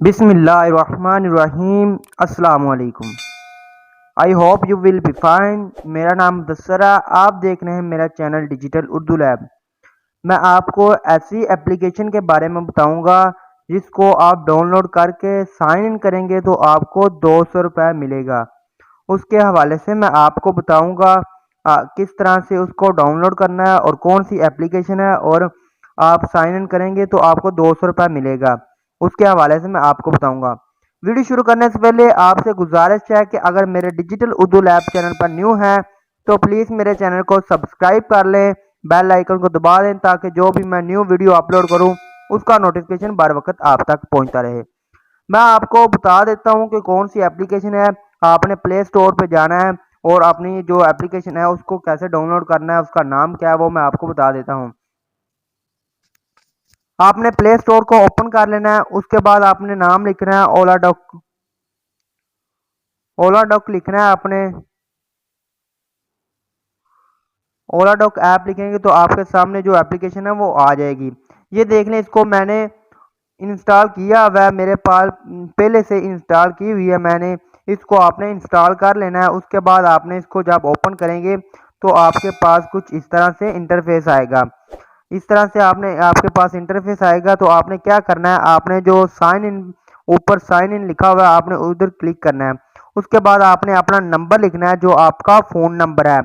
बिस्मिल्लाहिर्रहमानिर्रहीम। अस्सलाम वालेकुम। I hope you will be fine. मेरा नाम दसरा, आप देख रहे हैं मेरा चैनल डिजिटल उर्दू लैब। मैं आपको ऐसी एप्लीकेशन के बारे में बताऊंगा जिसको आप डाउनलोड करके साइन इन करेंगे तो आपको 200 रुपये मिलेगा। उसके हवाले से मैं आपको बताऊंगा किस तरह से उसको डाउनलोड करना है और कौन सी एप्लीकेशन है, और आप साइन इन करेंगे तो आपको 200 रुपये मिलेगा। उसके हवाले से मैं आपको बताऊंगा। वीडियो शुरू करने से पहले आपसे गुजारिश है कि अगर मेरे डिजिटल उर्दू लैब चैनल पर न्यू है तो प्लीज़ मेरे चैनल को सब्सक्राइब कर लें, बेल आइकन को दबा दें ताकि जो भी मैं न्यू वीडियो अपलोड करूं उसका नोटिफिकेशन बर वक्त आप तक पहुंचता रहे। मैं आपको बता देता हूं कि कौन सी एप्लीकेशन है। आपने प्ले स्टोर पे जाना है और अपनी जो एप्लीकेशन है उसको कैसे डाउनलोड करना है, उसका नाम क्या है वो मैं आपको बता देता हूं। आपने प्ले स्टोर को ओपन कर लेना है। उसके बाद आपने नाम लिखना है ओला डॉक। ओला डॉक लिखना है आपने। ओला डॉक ऐप लिखेंगे तो आपके सामने जो एप्लीकेशन है वो आ जाएगी। ये देख लें, इसको मैंने इंस्टॉल किया हुआ है, मेरे पास पहले से इंस्टॉल की हुई है मैंने। इसको आपने इंस्टॉल कर लेना है। उसके बाद आपने इसको जब ओपन करेंगे तो आपके पास कुछ इस तरह से इंटरफेस आएगा। इस तरह से आपके पास इंटरफेस आएगा तो आपने क्या करना है, आपने जो साइन इन, ऊपर साइन इन लिखा हुआ है, आपने उधर क्लिक करना है। उसके बाद आपने अपना नंबर लिखना है जो आपका फ़ोन नंबर है।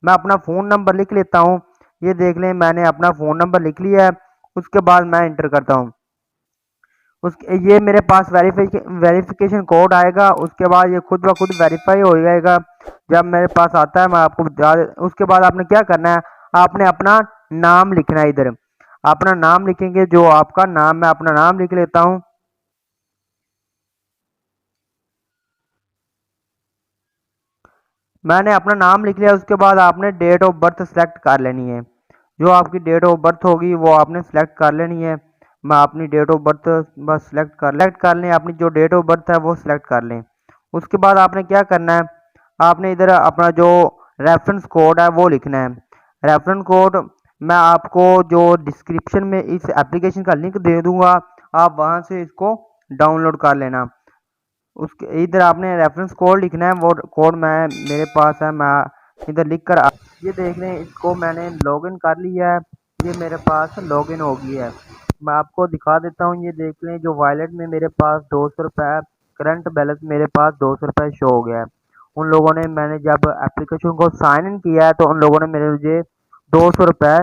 मैं अपना फ़ोन नंबर लिख लेता हूँ। ये देख लें, मैंने अपना फ़ोन नंबर लिख लिया है। उसके बाद मैं इंटर करता हूँ। ये मेरे पास वेरिफिकेशन कोड आएगा। उसके बाद ये खुद ब खुद वेरीफाई हो जाएगा। जब मेरे पास आता है मैं आपको बता दे। उसके बाद आपने क्या करना है, आपने अपना नाम लिखना है। इधर अपना नाम लिखेंगे, जो आपका नाम, मैं अपना नाम लिख लेता हूँ। मैंने अपना नाम लिख लिया। उसके बाद आपने डेट ऑफ बर्थ सेलेक्ट कर लेनी है। जो आपकी डेट ऑफ बर्थ होगी वो आपने सेलेक्ट कर लेनी है। मैं अपनी डेट ऑफ बर्थ बस सेलेक्ट कर लें। अपनी जो डेट ऑफ बर्थ है वो सिलेक्ट कर लें। उसके बाद आपने क्या करना है, आपने इधर अपना जो रेफरेंस कोड है वो लिखना है। रेफरेंस कोड मैं आपको जो डिस्क्रिप्शन में इस एप्लीकेशन का लिंक दे दूंगा, आप वहां से इसको डाउनलोड कर लेना। उसके इधर आपने रेफरेंस कोड लिखना है। वो कोड मैं मेरे पास है, मैं इधर लिख कर ये देख लें, इसको मैंने लॉगिन कर लिया है। ये मेरे पास लॉगिन हो गई है। मैं आपको दिखा देता हूँ। ये देख लें, जो वॉलेट में मेरे पास 200 रुपये करंट बैलेंस मेरे पास 200 रुपये शो हो गया है। उन लोगों ने, मैंने जब एप्लीकेशन को साइन इन किया है तो उन लोगों ने मेरे मुझे 200 रुपये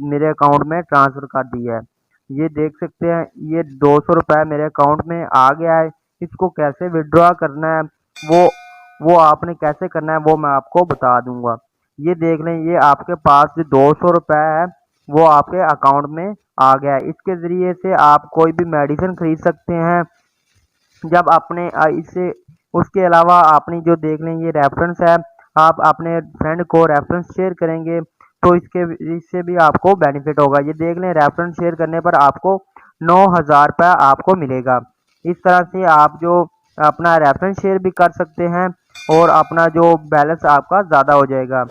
मेरे अकाउंट में ट्रांसफ़र कर दिया है। ये देख सकते हैं, ये 200 रुपये मेरे अकाउंट में आ गया है। इसको कैसे विड्रॉ करना है, वो वो आपने कैसे करना है वो मैं आपको बता दूंगा। ये देख लें, ये आपके पास जो 200 रुपये है वो आपके अकाउंट में आ गया है। इसके ज़रिए से आप कोई भी मेडिसिन खरीद सकते हैं। जब आपने इसे, उसके अलावा आपने जो देख लें ये रेफरेंस है, आप अपने फ्रेंड को रेफरेंस शेयर करेंगे तो इससे भी आपको बेनिफिट होगा। ये देख लें, रेफरेंस शेयर करने पर आपको 9,000 रुपये आपको मिलेगा। इस तरह से आप जो अपना रेफरेंस शेयर भी कर सकते हैं और अपना जो बैलेंस आपका ज़्यादा हो जाएगा।